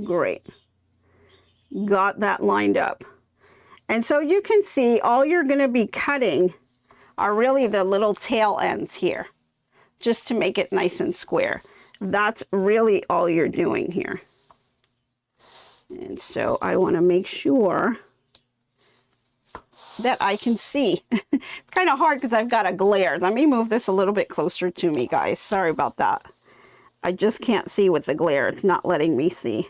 D: Great. Got that lined up. And so you can see all you're going to be cutting are really the little tail ends here, just to make it nice and square. That's really all you're doing here. And so I want to make sure that I can see. It's kind of hard because I've got a glare. Let me move this a little bit closer to me, guys. Sorry about that. I just can't see with the glare. It's not letting me see.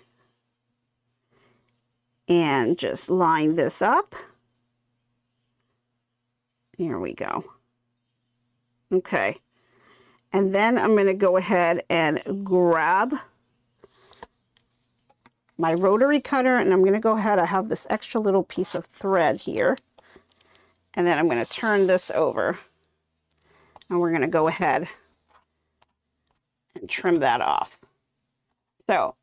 D: And just line this up. Here we go. Okay. And then I'm going to go ahead and grab my rotary cutter, and I'm going to go ahead. I have this extra little piece of thread here. And then I'm going to turn this over. And we're going to go ahead and trim that off. So,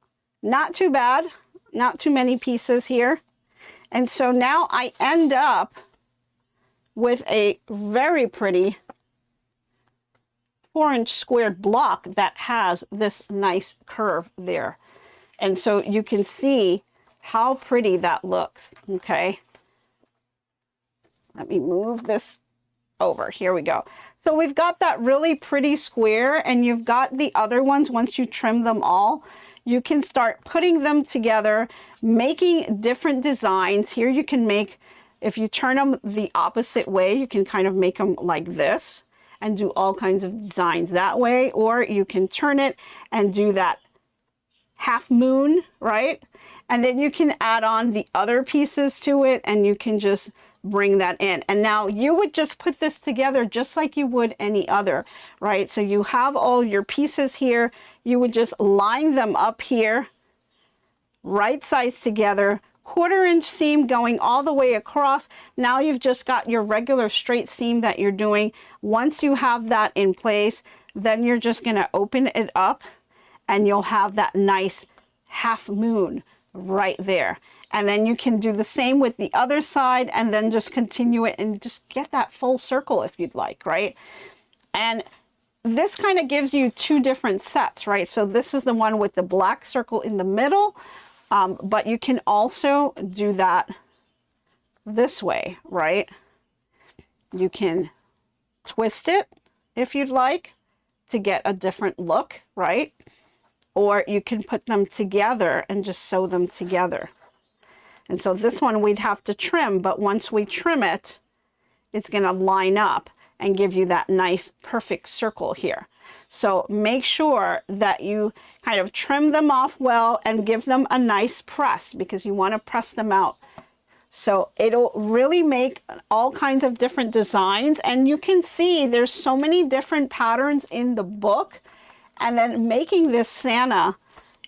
D: not too bad. Not too many pieces here. And so now I end up with a very pretty 4-inch squared block that has this nice curve there. And so you can see how pretty that looks. Okay. Let me move this over. Here we go. So we've got that really pretty square, and you've got the other ones. Once you trim them all, you can start putting them together, making different designs. Here you can make, if you turn them the opposite way, you can kind of make them like this and do all kinds of designs that way. Or you can turn it and do that half moon, right? And then you can add on the other pieces to it, and you can just bring that in. And now you would just put this together just like you would any other, right? So you have all your pieces here. You would just line them up here, right sides together, 1/4-inch seam going all the way across. Now you've just got your regular straight seam that you're doing. Once you have that in place, then you're just going to open it up, and you'll have that nice half moon right there. And then you can do the same with the other side, and then just continue it and just get that full circle if you'd like, right? And this kind of gives you 2 different sets, right? So this is the one with the black circle in the middle, but you can also do that this way, right? You can twist it if you'd like to get a different look, right? Or you can put them together and just sew them together. And so this one we'd have to trim, but once we trim it, it's going to line up and give you that nice perfect circle here. So make sure that you kind of trim them off well and give them a nice press, because you want to press them out. So it'll really make all kinds of different designs, and you can see there's so many different patterns in the book. And then making this Santa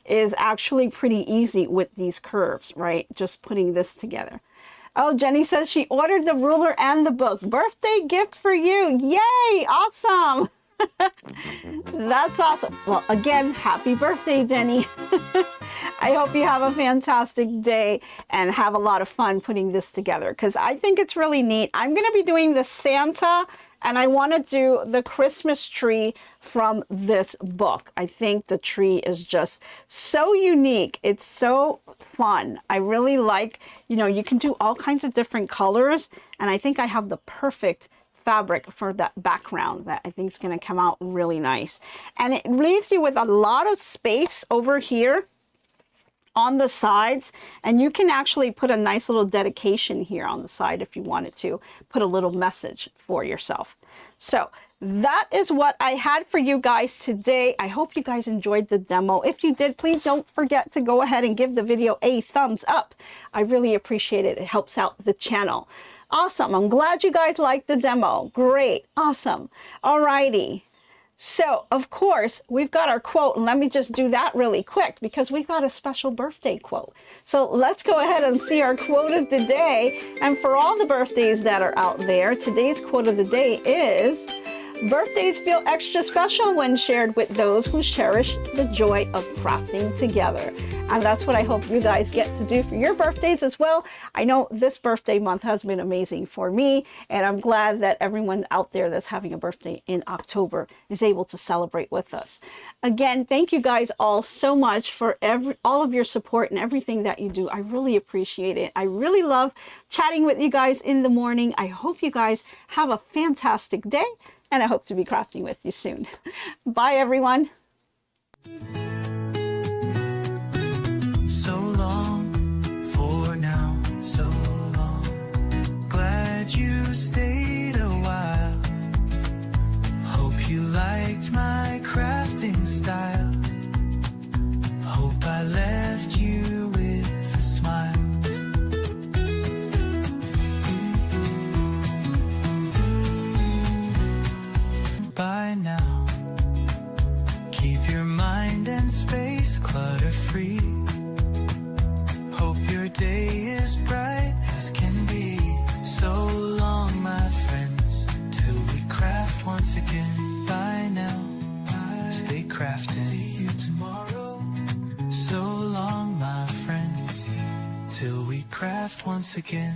D: is actually pretty easy with these curves, right? Just putting this together. Oh, Jenny says she ordered the ruler and the book. Birthday gift for you. Yay, awesome. That's awesome. Well, again, happy birthday, Jenny. I hope you have a fantastic day and have a lot of fun putting this together, because I think it's really neat. I'm going to be doing the Santa, and I want to do the Christmas tree from this book. I think the tree is just so unique. It's so fun. I really like, you know, you can do all kinds of different colors, and I think I have the perfect fabric for that background that I think is going to come out really nice. And it leaves you with a lot of space over here on the sides, and you can actually put a nice little dedication here on the side if you wanted to put a little message for yourself. So that is what I had for you guys today. I hope you guys enjoyed the demo. If you did, please don't forget to go ahead and give the video a thumbs up. I really appreciate it. It helps out the channel. Awesome. I'm glad you guys liked the demo. Great. Awesome. Alrighty. So, of course, we've got our quote, and let me just do that really quick because we've got a special birthday quote. So let's go ahead and see our quote of the day. And for all the birthdays that are out there, today's quote of the day is, Birthdays feel extra special when shared with those who cherish the joy of crafting together. And that's what I hope you guys get to do for your birthdays as well. I know this birthday month has been amazing for me, and I'm glad that everyone out there that's having a birthday in October is able to celebrate with us. Again, thank you guys all so much for all of your support and everything that you do. I really appreciate it. I really love chatting with you guys in the morning. I hope you guys have a fantastic day, and I hope to be crafting with you soon. Bye, everyone.
E: So long for now, so long. Glad you stayed a while. Hope you liked my crafting style. Hope I left you with a smile. By now, keep your mind and space clutter-free. Hope your day is bright as can be. So long, my friends, till we craft once again. Bye now, stay crafting. See you tomorrow. So long, my friends, till we craft once again.